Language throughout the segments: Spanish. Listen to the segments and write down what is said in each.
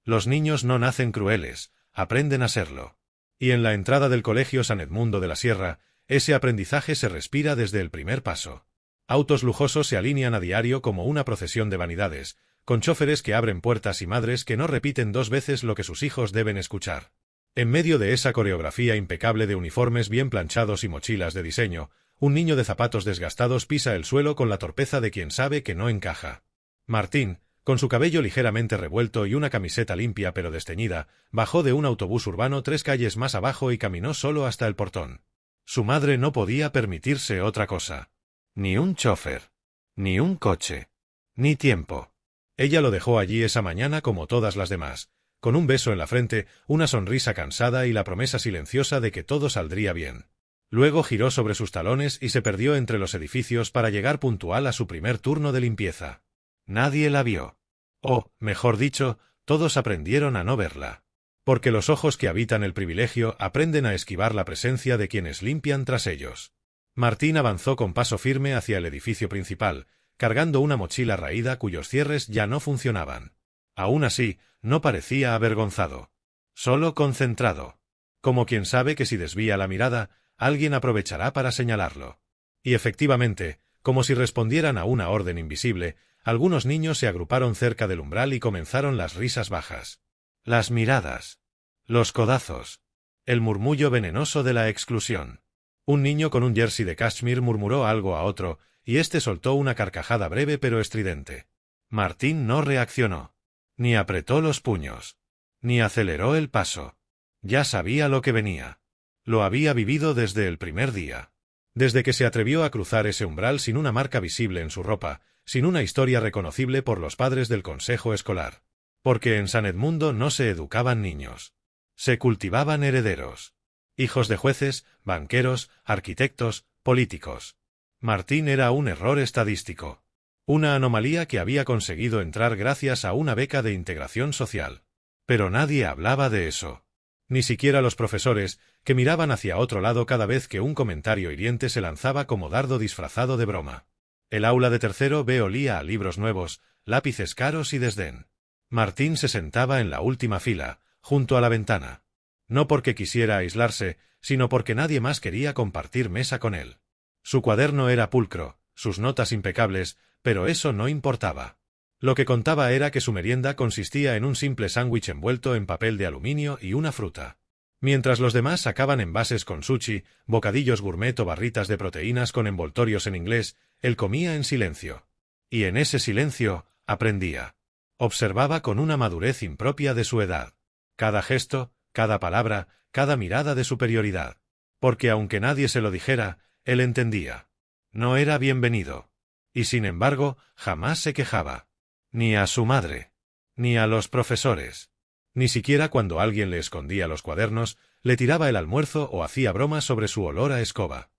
Los niños no nacen crueles, aprenden a serlo. Y en la entrada del Colegio San Edmundo de la Sierra, ese aprendizaje se respira desde el primer paso. Autos lujosos se alinean a diario como una procesión de vanidades, con chóferes que abren puertas y madres que no repiten 2 veces lo que sus hijos deben escuchar. En medio de esa coreografía impecable de uniformes bien planchados y mochilas de diseño, un niño de zapatos desgastados pisa el suelo con la torpeza de quien sabe que no encaja. Martín, con su cabello ligeramente revuelto y una camiseta limpia pero desteñida, bajó de un autobús urbano 3 calles más abajo y caminó solo hasta el portón. Su madre no podía permitirse otra cosa. Ni un chofer. Ni un coche. Ni tiempo. Ella lo dejó allí esa mañana como todas las demás, con un beso en la frente, una sonrisa cansada y la promesa silenciosa de que todo saldría bien. Luego giró sobre sus talones y se perdió entre los edificios para llegar puntual a su primer turno de limpieza. Nadie la vio. O, mejor dicho, todos aprendieron a no verla. Porque los ojos que habitan el privilegio aprenden a esquivar la presencia de quienes limpian tras ellos. Martín avanzó con paso firme hacia el edificio principal, cargando una mochila raída cuyos cierres ya no funcionaban. Aún así, no parecía avergonzado. Solo concentrado. Como quien sabe que si desvía la mirada, alguien aprovechará para señalarlo. Y efectivamente, como si respondieran a una orden invisible, algunos niños se agruparon cerca del umbral y comenzaron las risas bajas. Las miradas. Los codazos. El murmullo venenoso de la exclusión. Un niño con un jersey de cashmere murmuró algo a otro, y éste soltó una carcajada breve pero estridente. Martín no reaccionó. Ni apretó los puños. Ni aceleró el paso. Ya sabía lo que venía. Lo había vivido desde el primer día. Desde que se atrevió a cruzar ese umbral sin una marca visible en su ropa, sin una historia reconocible por los padres del consejo escolar. Porque en San Edmundo no se educaban niños. Se cultivaban herederos. Hijos de jueces, banqueros, arquitectos, políticos. Martín era un error estadístico. Una anomalía que había conseguido entrar gracias a una beca de integración social. Pero nadie hablaba de eso. Ni siquiera los profesores, que miraban hacia otro lado cada vez que un comentario hiriente se lanzaba como dardo disfrazado de broma. El aula de tercero B olía a libros nuevos, lápices caros y desdén. Martín se sentaba en la última fila, junto a la ventana. No porque quisiera aislarse, sino porque nadie más quería compartir mesa con él. Su cuaderno era pulcro, sus notas impecables, pero eso no importaba. Lo que contaba era que su merienda consistía en un simple sándwich envuelto en papel de aluminio y una fruta. Mientras los demás sacaban envases con sushi, bocadillos gourmet o barritas de proteínas con envoltorios en inglés, él comía en silencio. Y en ese silencio, aprendía. Observaba con una madurez impropia de su edad. Cada gesto, cada palabra, cada mirada de superioridad. Porque aunque nadie se lo dijera, él entendía. No era bienvenido. Y sin embargo, jamás se quejaba. Ni a su madre. Ni a los profesores. Ni siquiera cuando alguien le escondía los cuadernos, le tiraba el almuerzo o hacía bromas sobre su olor a escoba.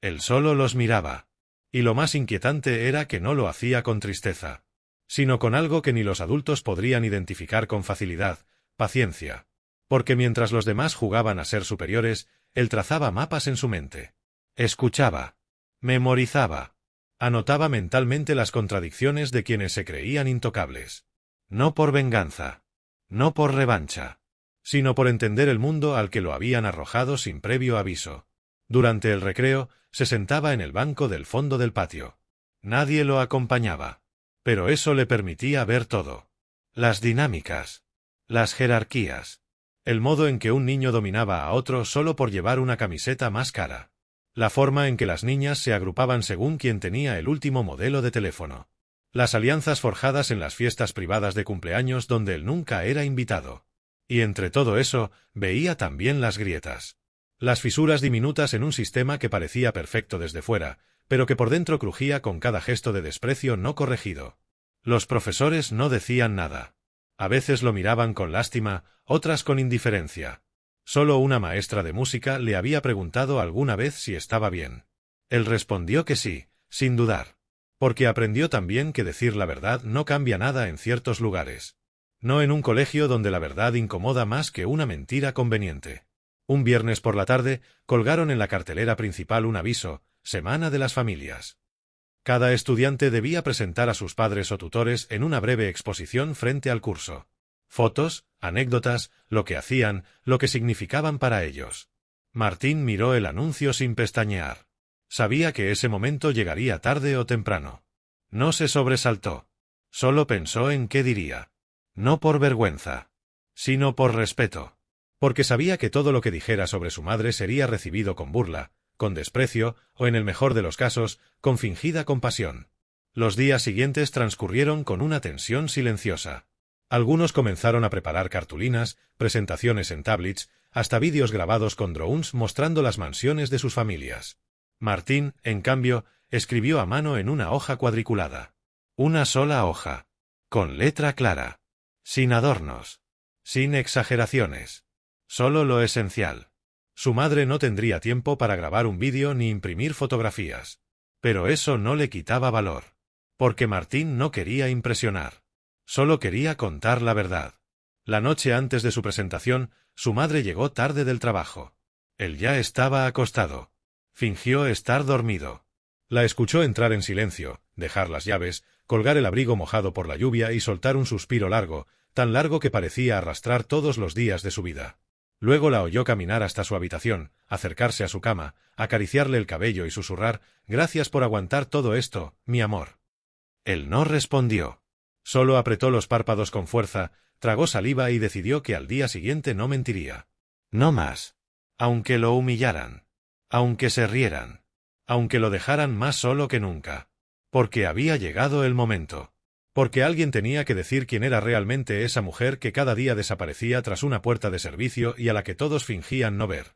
Él solo los miraba. Y lo más inquietante era que no lo hacía con tristeza, sino con algo que ni los adultos podrían identificar con facilidad: paciencia. Porque mientras los demás jugaban a ser superiores, él trazaba mapas en su mente. Escuchaba. Memorizaba. Anotaba mentalmente las contradicciones de quienes se creían intocables. No por venganza. No por revancha. Sino por entender el mundo al que lo habían arrojado sin previo aviso. Durante el recreo, se sentaba en el banco del fondo del patio. Nadie lo acompañaba. Pero eso le permitía ver todo. Las dinámicas. Las jerarquías. El modo en que un niño dominaba a otro solo por llevar una camiseta más cara. La forma en que las niñas se agrupaban según quien tenía el último modelo de teléfono. Las alianzas forjadas en las fiestas privadas de cumpleaños donde él nunca era invitado. Y entre todo eso, veía también las grietas. Las fisuras diminutas en un sistema que parecía perfecto desde fuera, pero que por dentro crujía con cada gesto de desprecio no corregido. Los profesores no decían nada. A veces lo miraban con lástima, otras con indiferencia. Solo una maestra de música le había preguntado alguna vez si estaba bien. Él respondió que sí, sin dudar. Porque aprendió también que decir la verdad no cambia nada en ciertos lugares. No en un colegio donde la verdad incomoda más que una mentira conveniente. Un viernes por la tarde, colgaron en la cartelera principal un aviso: Semana de las Familias. Cada estudiante debía presentar a sus padres o tutores en una breve exposición frente al curso. Fotos, anécdotas, lo que hacían, lo que significaban para ellos. Martín miró el anuncio sin pestañear. Sabía que ese momento llegaría tarde o temprano. No se sobresaltó. Solo pensó en qué diría. No por vergüenza, sino por respeto. Porque sabía que todo lo que dijera sobre su madre sería recibido con burla, con desprecio, o en el mejor de los casos, con fingida compasión. Los días siguientes transcurrieron con una tensión silenciosa. Algunos comenzaron a preparar cartulinas, presentaciones en tablets, hasta vídeos grabados con drones mostrando las mansiones de sus familias. Martín, en cambio, escribió a mano en una hoja cuadriculada. Una sola hoja. Con letra clara. Sin adornos. Sin exageraciones. Solo lo esencial. Su madre no tendría tiempo para grabar un vídeo ni imprimir fotografías. Pero eso no le quitaba valor. Porque Martín no quería impresionar. Solo quería contar la verdad. La noche antes de su presentación, su madre llegó tarde del trabajo. Él ya estaba acostado. Fingió estar dormido. La escuchó entrar en silencio, dejar las llaves, colgar el abrigo mojado por la lluvia y soltar un suspiro largo, tan largo que parecía arrastrar todos los días de su vida. Luego la oyó caminar hasta su habitación, acercarse a su cama, acariciarle el cabello y susurrar: «Gracias por aguantar todo esto, mi amor». Él no respondió. Solo apretó los párpados con fuerza, tragó saliva y decidió que al día siguiente no mentiría. No más. Aunque lo humillaran. Aunque se rieran. Aunque lo dejaran más solo que nunca. Porque había llegado el momento. Porque alguien tenía que decir quién era realmente esa mujer que cada día desaparecía tras una puerta de servicio y a la que todos fingían no ver.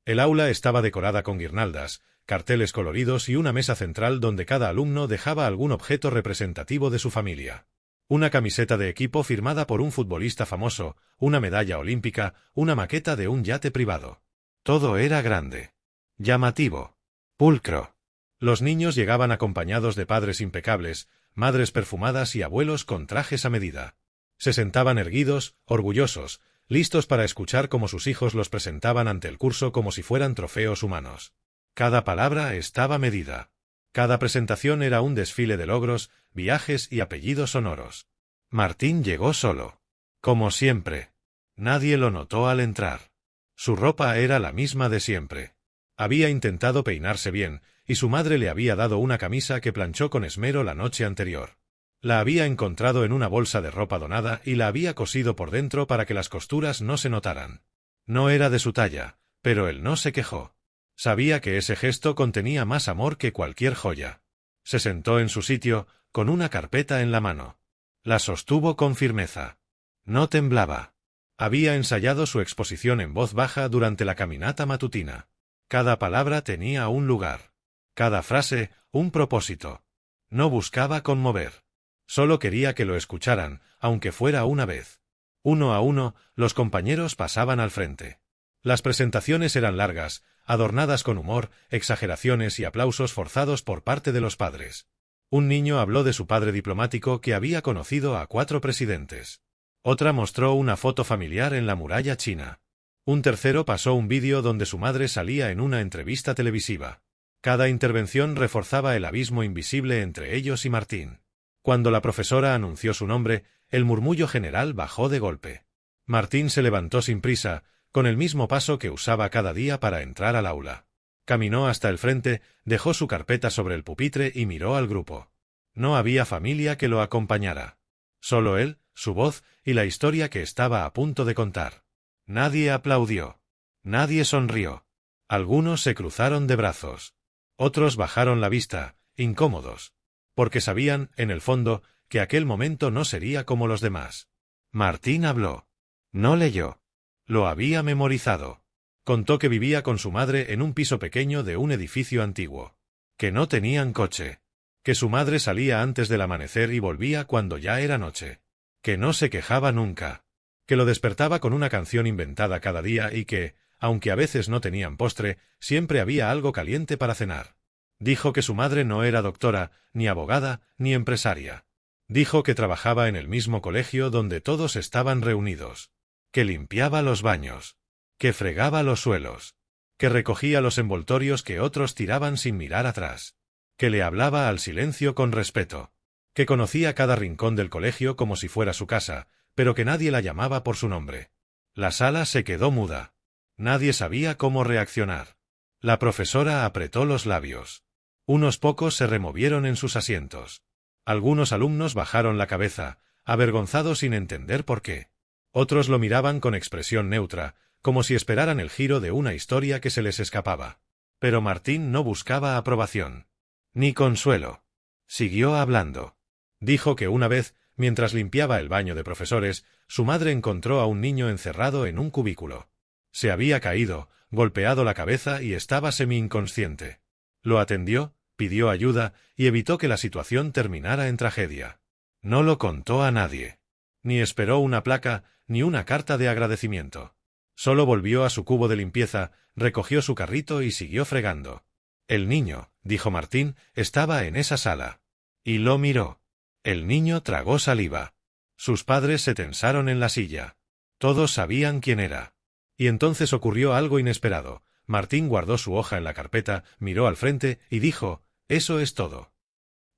El aula estaba decorada con guirnaldas, carteles coloridos y una mesa central donde cada alumno dejaba algún objeto representativo de su familia. Una camiseta de equipo firmada por un futbolista famoso, una medalla olímpica, una maqueta de un yate privado. Todo era grande. Llamativo. Pulcro. Los niños llegaban acompañados de padres impecables, madres perfumadas y abuelos con trajes a medida. Se sentaban erguidos, orgullosos, listos para escuchar cómo sus hijos los presentaban ante el curso como si fueran trofeos humanos. Cada palabra estaba medida. Cada presentación era un desfile de logros, viajes y apellidos sonoros. Martín llegó solo. Como siempre. Nadie lo notó al entrar. Su ropa era la misma de siempre. Había intentado peinarse bien, y su madre le había dado una camisa que planchó con esmero la noche anterior. La había encontrado en una bolsa de ropa donada y la había cosido por dentro para que las costuras no se notaran. No era de su talla, pero él no se quejó. Sabía que ese gesto contenía más amor que cualquier joya. Se sentó en su sitio, con una carpeta en la mano. La sostuvo con firmeza. No temblaba. Había ensayado su exposición en voz baja durante la caminata matutina. Cada palabra tenía un lugar. Cada frase, un propósito. No buscaba conmover. Solo quería que lo escucharan, aunque fuera una vez. Uno a uno, los compañeros pasaban al frente. Las presentaciones eran largas, adornadas con humor, exageraciones y aplausos forzados por parte de los padres. Un niño habló de su padre diplomático que había conocido a 4 presidentes. Otra mostró una foto familiar en la muralla china. Un tercero pasó un vídeo donde su madre salía en una entrevista televisiva. Cada intervención reforzaba el abismo invisible entre ellos y Martín. Cuando la profesora anunció su nombre, el murmullo general bajó de golpe. Martín se levantó sin prisa, con el mismo paso que usaba cada día para entrar al aula. Caminó hasta el frente, dejó su carpeta sobre el pupitre y miró al grupo. No había familia que lo acompañara. Solo él, su voz y la historia que estaba a punto de contar. Nadie aplaudió. Nadie sonrió. Algunos se cruzaron de brazos. Otros bajaron la vista, incómodos. Porque sabían, en el fondo, que aquel momento no sería como los demás. Martín habló. No leyó. Lo había memorizado. Contó que vivía con su madre en un piso pequeño de un edificio antiguo. Que no tenían coche. Que su madre salía antes del amanecer y volvía cuando ya era noche. Que no se quejaba nunca. Que lo despertaba con una canción inventada cada día y que, aunque a veces no tenían postre, siempre había algo caliente para cenar. Dijo que su madre no era doctora, ni abogada, ni empresaria. Dijo que trabajaba en el mismo colegio donde todos estaban reunidos. Que limpiaba los baños. Que fregaba los suelos. Que recogía los envoltorios que otros tiraban sin mirar atrás. Que le hablaba al silencio con respeto. Que conocía cada rincón del colegio como si fuera su casa, pero que nadie la llamaba por su nombre. La sala se quedó muda. Nadie sabía cómo reaccionar. La profesora apretó los labios. Unos pocos se removieron en sus asientos. Algunos alumnos bajaron la cabeza, avergonzados sin entender por qué. Otros lo miraban con expresión neutra, como si esperaran el giro de una historia que se les escapaba. Pero Martín no buscaba aprobación. Ni consuelo. Siguió hablando. Dijo que una vez, mientras limpiaba el baño de profesores, su madre encontró a un niño encerrado en un cubículo. Se había caído, golpeado la cabeza y estaba semi-inconsciente. Lo atendió, pidió ayuda y evitó que la situación terminara en tragedia. No lo contó a nadie. Ni esperó una placa, ni una carta de agradecimiento. Solo volvió a su cubo de limpieza, recogió su carrito y siguió fregando. El niño, dijo Martín, estaba en esa sala. Y lo miró. El niño tragó saliva. Sus padres se tensaron en la silla. Todos sabían quién era. Y entonces ocurrió algo inesperado. Martín guardó su hoja en la carpeta, miró al frente y dijo: «Eso es todo».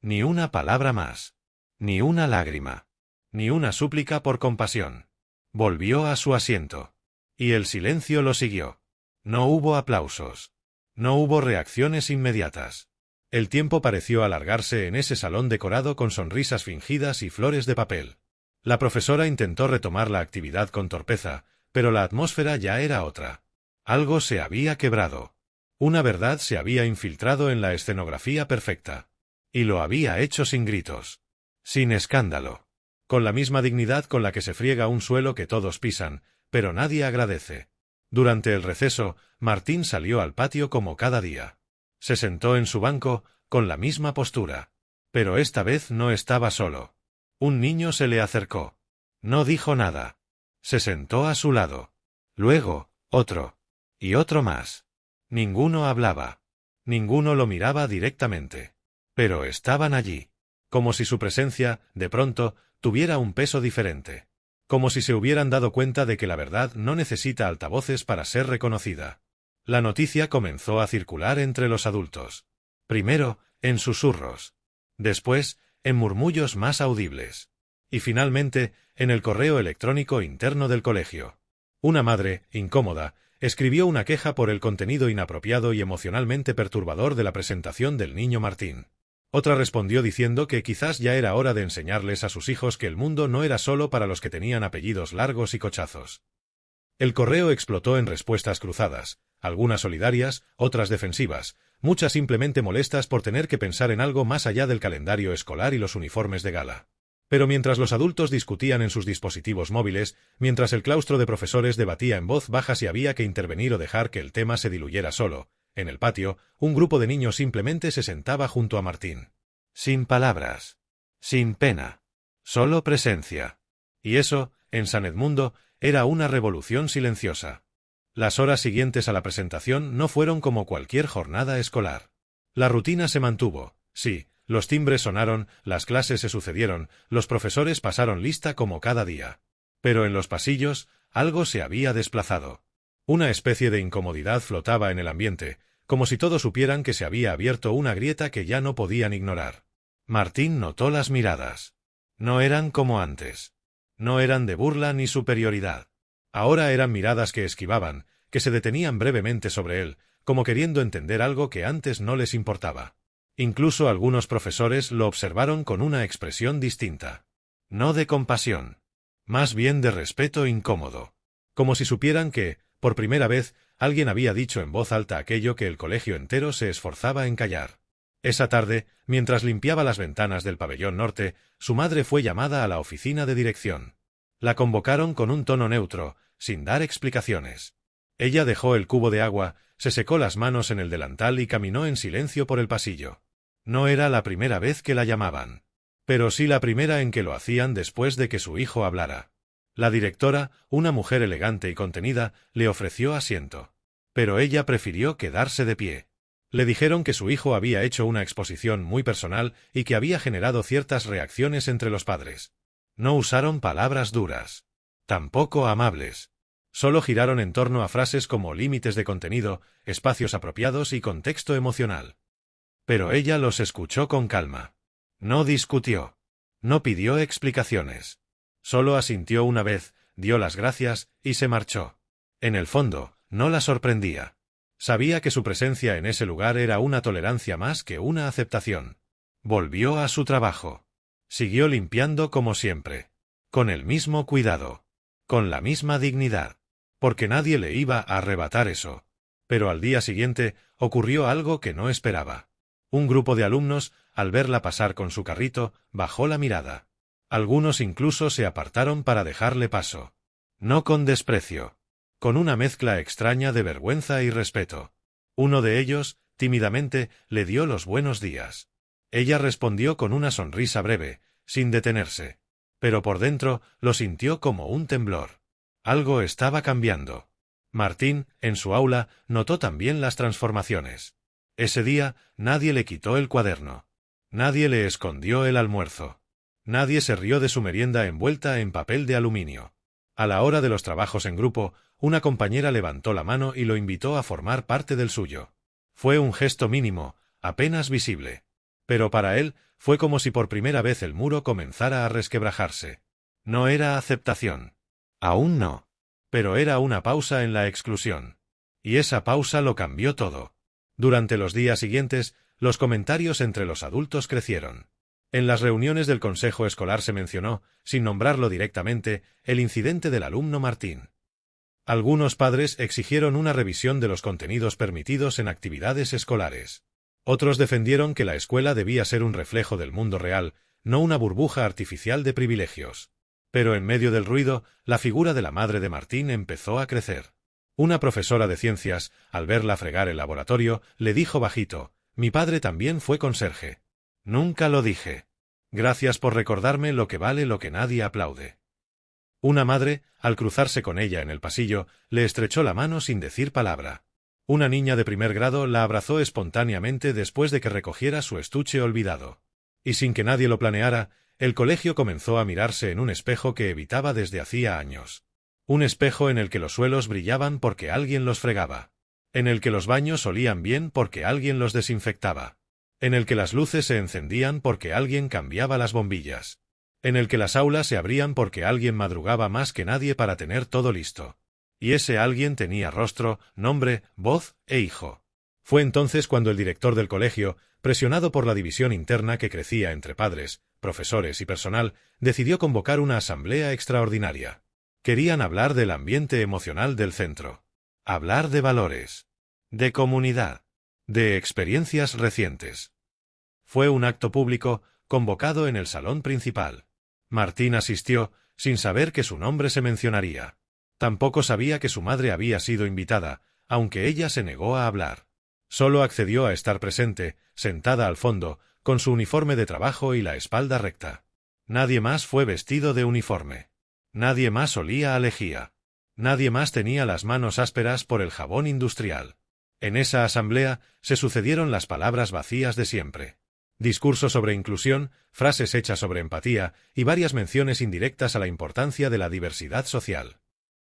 Ni una palabra más. Ni una lágrima. Ni una súplica por compasión. Volvió a su asiento. Y el silencio lo siguió. No hubo aplausos. No hubo reacciones inmediatas. El tiempo pareció alargarse en ese salón decorado con sonrisas fingidas y flores de papel. La profesora intentó retomar la actividad con torpeza, pero la atmósfera ya era otra. Algo se había quebrado. Una verdad se había infiltrado en la escenografía perfecta. Y lo había hecho sin gritos. Sin escándalo. Con la misma dignidad con la que se friega un suelo que todos pisan, pero nadie agradece. Durante el receso, Martín salió al patio como cada día. Se sentó en su banco, con la misma postura. Pero esta vez no estaba solo. Un niño se le acercó. No dijo nada. Se sentó a su lado. Luego, otro. Y otro más. Ninguno hablaba. Ninguno lo miraba directamente. Pero estaban allí. Como si su presencia, de pronto, tuviera un peso diferente. Como si se hubieran dado cuenta de que la verdad no necesita altavoces para ser reconocida. La noticia comenzó a circular entre los adultos. Primero, en susurros. Después, en murmullos más audibles. Y finalmente, en el correo electrónico interno del colegio. Una madre, incómoda, escribió una queja por el contenido inapropiado y emocionalmente perturbador de la presentación del niño Martín. Otra respondió diciendo que quizás ya era hora de enseñarles a sus hijos que el mundo no era solo para los que tenían apellidos largos y cochazos. El correo explotó en respuestas cruzadas, algunas solidarias, otras defensivas, muchas simplemente molestas por tener que pensar en algo más allá del calendario escolar y los uniformes de gala. Pero mientras los adultos discutían en sus dispositivos móviles, mientras el claustro de profesores debatía en voz baja si había que intervenir o dejar que el tema se diluyera solo, en el patio, un grupo de niños simplemente se sentaba junto a Martín. Sin palabras. Sin pena. Solo presencia. Y eso, en San Edmundo, era una revolución silenciosa. Las horas siguientes a la presentación no fueron como cualquier jornada escolar. La rutina se mantuvo, sí, los timbres sonaron, las clases se sucedieron, los profesores pasaron lista como cada día. Pero en los pasillos, algo se había desplazado. Una especie de incomodidad flotaba en el ambiente, como si todos supieran que se había abierto una grieta que ya no podían ignorar. Martín notó las miradas. No eran como antes. No eran de burla ni superioridad. Ahora eran miradas que esquivaban, que se detenían brevemente sobre él, como queriendo entender algo que antes no les importaba. Incluso algunos profesores lo observaron con una expresión distinta. No de compasión. Más bien de respeto incómodo. Como si supieran que, por primera vez, alguien había dicho en voz alta aquello que el colegio entero se esforzaba en callar. Esa tarde, mientras limpiaba las ventanas del pabellón norte, su madre fue llamada a la oficina de dirección. La convocaron con un tono neutro, sin dar explicaciones. Ella dejó el cubo de agua, se secó las manos en el delantal y caminó en silencio por el pasillo. No era la primera vez que la llamaban. Pero sí la primera en que lo hacían después de que su hijo hablara. La directora, una mujer elegante y contenida, le ofreció asiento. Pero ella prefirió quedarse de pie. Le dijeron que su hijo había hecho una exposición muy personal y que había generado ciertas reacciones entre los padres. No usaron palabras duras. Tampoco amables. Solo giraron en torno a frases como límites de contenido, espacios apropiados y contexto emocional. Pero ella los escuchó con calma. No discutió. No pidió explicaciones. Solo asintió una vez, dio las gracias y se marchó. En el fondo, no la sorprendía. Sabía que su presencia en ese lugar era una tolerancia más que una aceptación. Volvió a su trabajo. Siguió limpiando como siempre. Con el mismo cuidado. Con la misma dignidad. Porque nadie le iba a arrebatar eso. Pero al día siguiente, ocurrió algo que no esperaba. Un grupo de alumnos, al verla pasar con su carrito, bajó la mirada. Algunos incluso se apartaron para dejarle paso. No con desprecio. Con una mezcla extraña de vergüenza y respeto. Uno de ellos, tímidamente, le dio los buenos días. Ella respondió con una sonrisa breve, sin detenerse. Pero por dentro, lo sintió como un temblor. Algo estaba cambiando. Martín, en su aula, notó también las transformaciones. Ese día, nadie le quitó el cuaderno. Nadie le escondió el almuerzo. Nadie se rió de su merienda envuelta en papel de aluminio. A la hora de los trabajos en grupo, una compañera levantó la mano y lo invitó a formar parte del suyo. Fue un gesto mínimo, apenas visible. Pero para él, fue como si por primera vez el muro comenzara a resquebrajarse. No era aceptación. Aún no. Pero era una pausa en la exclusión. Y esa pausa lo cambió todo. Durante los días siguientes, los comentarios entre los adultos crecieron. En las reuniones del consejo escolar se mencionó, sin nombrarlo directamente, el incidente del alumno Martín. Algunos padres exigieron una revisión de los contenidos permitidos en actividades escolares. Otros defendieron que la escuela debía ser un reflejo del mundo real, no una burbuja artificial de privilegios. Pero en medio del ruido, la figura de la madre de Martín empezó a crecer. Una profesora de ciencias, al verla fregar el laboratorio, le dijo bajito: «Mi padre también fue conserje». «Nunca lo dije. Gracias por recordarme lo que vale lo que nadie aplaude». Una madre, al cruzarse con ella en el pasillo, le estrechó la mano sin decir palabra. Una niña de primer grado la abrazó espontáneamente después de que recogiera su estuche olvidado. Y sin que nadie lo planeara, el colegio comenzó a mirarse en un espejo que evitaba desde hacía años. Un espejo en el que los suelos brillaban porque alguien los fregaba. En el que los baños olían bien porque alguien los desinfectaba. En el que las luces se encendían porque alguien cambiaba las bombillas. En el que las aulas se abrían porque alguien madrugaba más que nadie para tener todo listo. Y ese alguien tenía rostro, nombre, voz e hijo. Fue entonces cuando el director del colegio, presionado por la división interna que crecía entre padres, profesores y personal, decidió convocar una asamblea extraordinaria. Querían hablar del ambiente emocional del centro. Hablar de valores. De comunidad. De experiencias recientes. Fue un acto público, convocado en el salón principal. Martín asistió, sin saber que su nombre se mencionaría. Tampoco sabía que su madre había sido invitada, aunque ella se negó a hablar. Solo accedió a estar presente, sentada al fondo, con su uniforme de trabajo y la espalda recta. Nadie más fue vestido de uniforme. Nadie más olía a lejía. Nadie más tenía las manos ásperas por el jabón industrial. En esa asamblea se sucedieron las palabras vacías de siempre. Discursos sobre inclusión, frases hechas sobre empatía y varias menciones indirectas a la importancia de la diversidad social.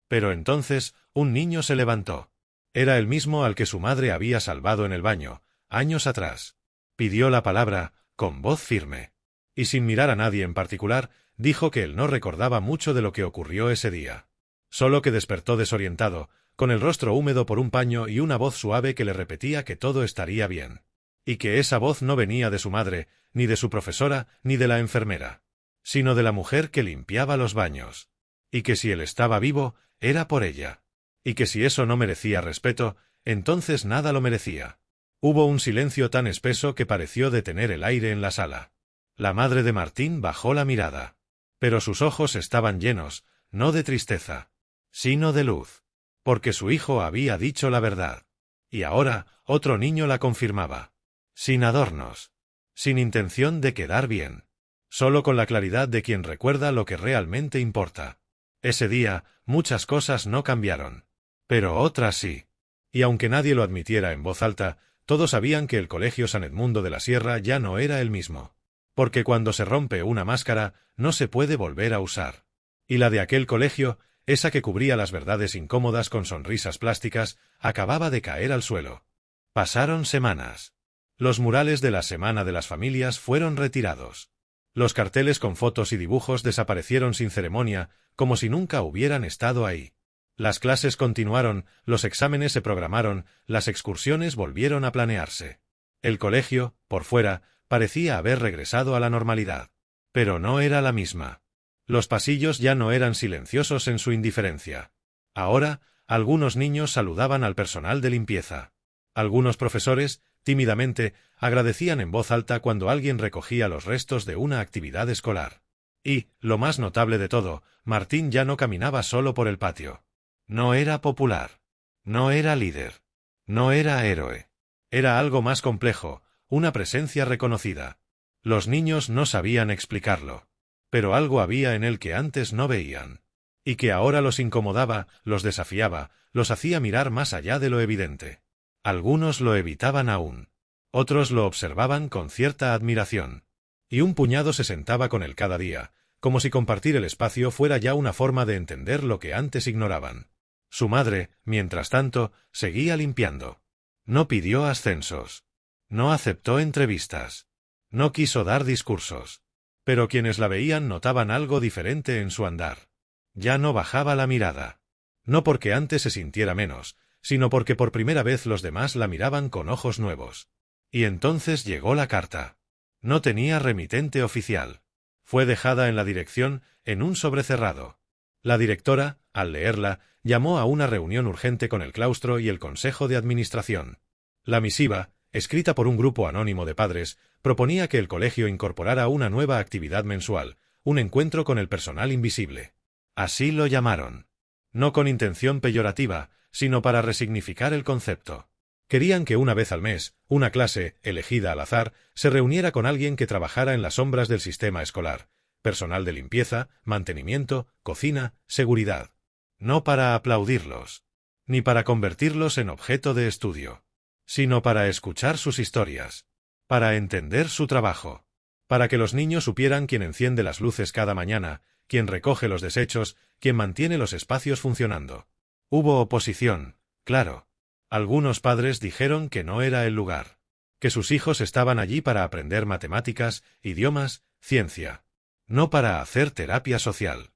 Pero entonces, un niño se levantó. Era el mismo al que su madre había salvado en el baño, años atrás. Pidió la palabra, con voz firme. Y sin mirar a nadie en particular, dijo que él no recordaba mucho de lo que ocurrió ese día. Solo que despertó desorientado, con el rostro húmedo por un paño y una voz suave que le repetía que todo estaría bien. Y que esa voz no venía de su madre, ni de su profesora, ni de la enfermera, sino de la mujer que limpiaba los baños. Y que si él estaba vivo, era por ella. Y que si eso no merecía respeto, entonces nada lo merecía. Hubo un silencio tan espeso que pareció detener el aire en la sala. La madre de Martín bajó la mirada. Pero sus ojos estaban llenos, no de tristeza, sino de luz. Porque su hijo había dicho la verdad. Y ahora, otro niño la confirmaba. Sin adornos. Sin intención de quedar bien. Solo con la claridad de quien recuerda lo que realmente importa. Ese día, muchas cosas no cambiaron. Pero otras sí. Y aunque nadie lo admitiera en voz alta, todos sabían que el Colegio San Edmundo de la Sierra ya no era el mismo. Porque cuando se rompe una máscara, no se puede volver a usar. Y la de aquel colegio, esa que cubría las verdades incómodas con sonrisas plásticas, acababa de caer al suelo. Pasaron semanas. Los murales de la Semana de las Familias fueron retirados. Los carteles con fotos y dibujos desaparecieron sin ceremonia, como si nunca hubieran estado ahí. Las clases continuaron, los exámenes se programaron, las excursiones volvieron a planearse. El colegio, por fuera, parecía haber regresado a la normalidad. Pero no era la misma. Los pasillos ya no eran silenciosos en su indiferencia. Ahora, algunos niños saludaban al personal de limpieza. Algunos profesores, tímidamente, agradecían en voz alta cuando alguien recogía los restos de una actividad escolar. Y, lo más notable de todo, Martín ya no caminaba solo por el patio. No era popular. No era líder. No era héroe. Era algo más complejo, una presencia reconocida. Los niños no sabían explicarlo. Pero algo había en él que antes no veían. Y que ahora los incomodaba, los desafiaba, los hacía mirar más allá de lo evidente. Algunos lo evitaban aún. Otros lo observaban con cierta admiración. Y un puñado se sentaba con él cada día, como si compartir el espacio fuera ya una forma de entender lo que antes ignoraban. Su madre, mientras tanto, seguía limpiando. No pidió ascensos. No aceptó entrevistas. No quiso dar discursos. Pero quienes la veían notaban algo diferente en su andar. Ya no bajaba la mirada. No porque antes se sintiera menos, sino porque por primera vez los demás la miraban con ojos nuevos. Y entonces llegó la carta. No tenía remitente oficial. Fue dejada en la dirección, en un sobre cerrado. La directora, al leerla, llamó a una reunión urgente con el claustro y el consejo de administración. La misiva, escrita por un grupo anónimo de padres, proponía que el colegio incorporara una nueva actividad mensual, un encuentro con el personal invisible. Así lo llamaron. No con intención peyorativa, sino para resignificar el concepto. Querían que una vez al mes, una clase, elegida al azar, se reuniera con alguien que trabajara en las sombras del sistema escolar, personal de limpieza, mantenimiento, cocina, seguridad. No para aplaudirlos, ni para convertirlos en objeto de estudio, sino para escuchar sus historias, para entender su trabajo, para que los niños supieran quién enciende las luces cada mañana, quién recoge los desechos, quién mantiene los espacios funcionando. Hubo oposición, claro. Algunos padres dijeron que no era el lugar, que sus hijos estaban allí para aprender matemáticas, idiomas, ciencia, no para hacer terapia social.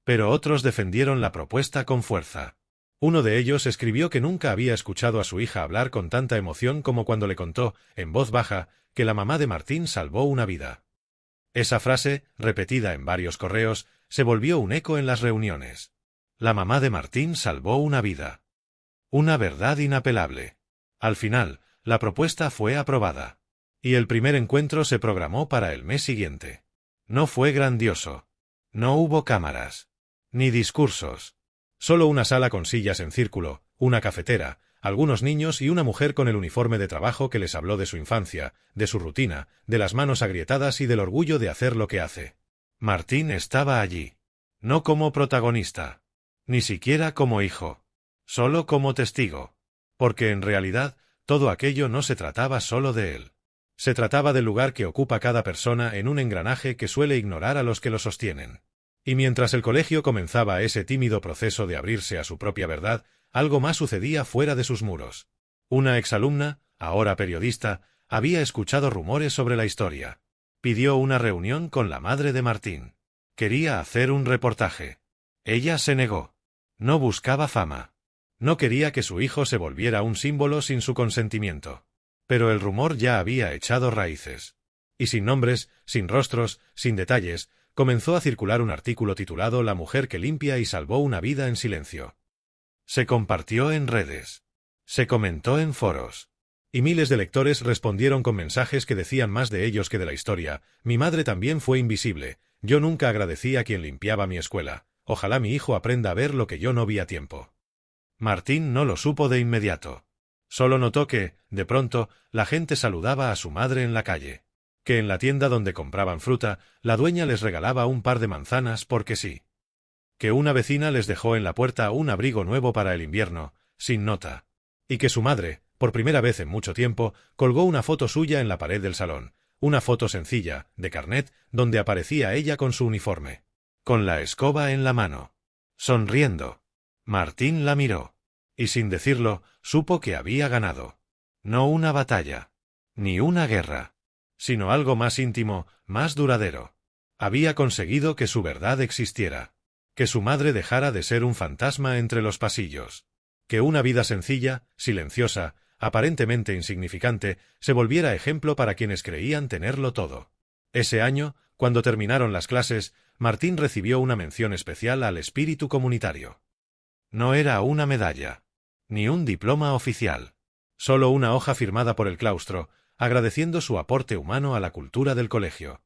Pero otros defendieron la propuesta con fuerza. Uno de ellos escribió que nunca había escuchado a su hija hablar con tanta emoción como cuando le contó, en voz baja, que la mamá de Martín salvó una vida. Esa frase, repetida en varios correos, se volvió un eco en las reuniones. La mamá de Martín salvó una vida. Una verdad inapelable. Al final, la propuesta fue aprobada. Y el primer encuentro se programó para el mes siguiente. No fue grandioso. No hubo cámaras. Ni discursos. Solo una sala con sillas en círculo, una cafetera, algunos niños y una mujer con el uniforme de trabajo que les habló de su infancia, de su rutina, de las manos agrietadas y del orgullo de hacer lo que hace. Martín estaba allí. No como protagonista. Ni siquiera como hijo. Solo como testigo. Porque en realidad, todo aquello no se trataba solo de él. Se trataba del lugar que ocupa cada persona en un engranaje que suele ignorar a los que lo sostienen. Y mientras el colegio comenzaba ese tímido proceso de abrirse a su propia verdad, algo más sucedía fuera de sus muros. Una exalumna, ahora periodista, había escuchado rumores sobre la historia. Pidió una reunión con la madre de Martín. Quería hacer un reportaje. Ella se negó. No buscaba fama. No quería que su hijo se volviera un símbolo sin su consentimiento. Pero el rumor ya había echado raíces. Y sin nombres, sin rostros, sin detalles, comenzó a circular un artículo titulado La mujer que limpia y salvó una vida en silencio. Se compartió en redes. Se comentó en foros. Y miles de lectores respondieron con mensajes que decían más de ellos que de la historia. Mi madre también fue invisible. Yo nunca agradecí a quien limpiaba mi escuela. Ojalá mi hijo aprenda a ver lo que yo no vi a tiempo. Martín no lo supo de inmediato. Solo notó que, de pronto, la gente saludaba a su madre en la calle. Que en la tienda donde compraban fruta, la dueña les regalaba un par de manzanas porque sí. Que una vecina les dejó en la puerta un abrigo nuevo para el invierno, sin nota. Y que su madre, por primera vez en mucho tiempo, colgó una foto suya en la pared del salón. Una foto sencilla, de carnet, donde aparecía ella con su uniforme. Con la escoba en la mano. Sonriendo. Martín la miró. Y sin decirlo, supo que había ganado. No una batalla. Ni una guerra. sino algo más íntimo, más duradero. Había conseguido que su verdad existiera. Que su madre dejara de ser un fantasma entre los pasillos. Que una vida sencilla, silenciosa, aparentemente insignificante, se volviera ejemplo para quienes creían tenerlo todo. Ese año, cuando terminaron las clases, Martín recibió una mención especial al espíritu comunitario. No era una medalla, ni un diploma oficial. Solo una hoja firmada por el claustro, agradeciendo su aporte humano a la cultura del colegio.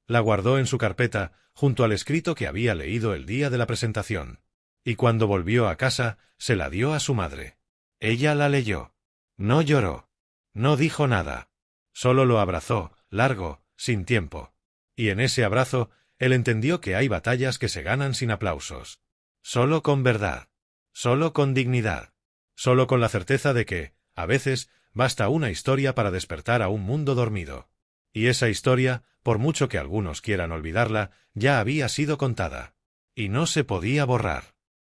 La guardó en su carpeta, junto al escrito que había leído el día de la presentación. Y cuando volvió a casa, se la dio a su madre. Ella la leyó. No lloró. No dijo nada. Solo lo abrazó, largo, sin tiempo. Y en ese abrazo, él entendió que hay batallas que se ganan sin aplausos. Solo con verdad. Solo con dignidad. Solo con la certeza de que, a veces, basta una historia para despertar a un mundo dormido. Y esa historia, por mucho que algunos quieran olvidarla, ya había sido contada. Y no se podía borrar.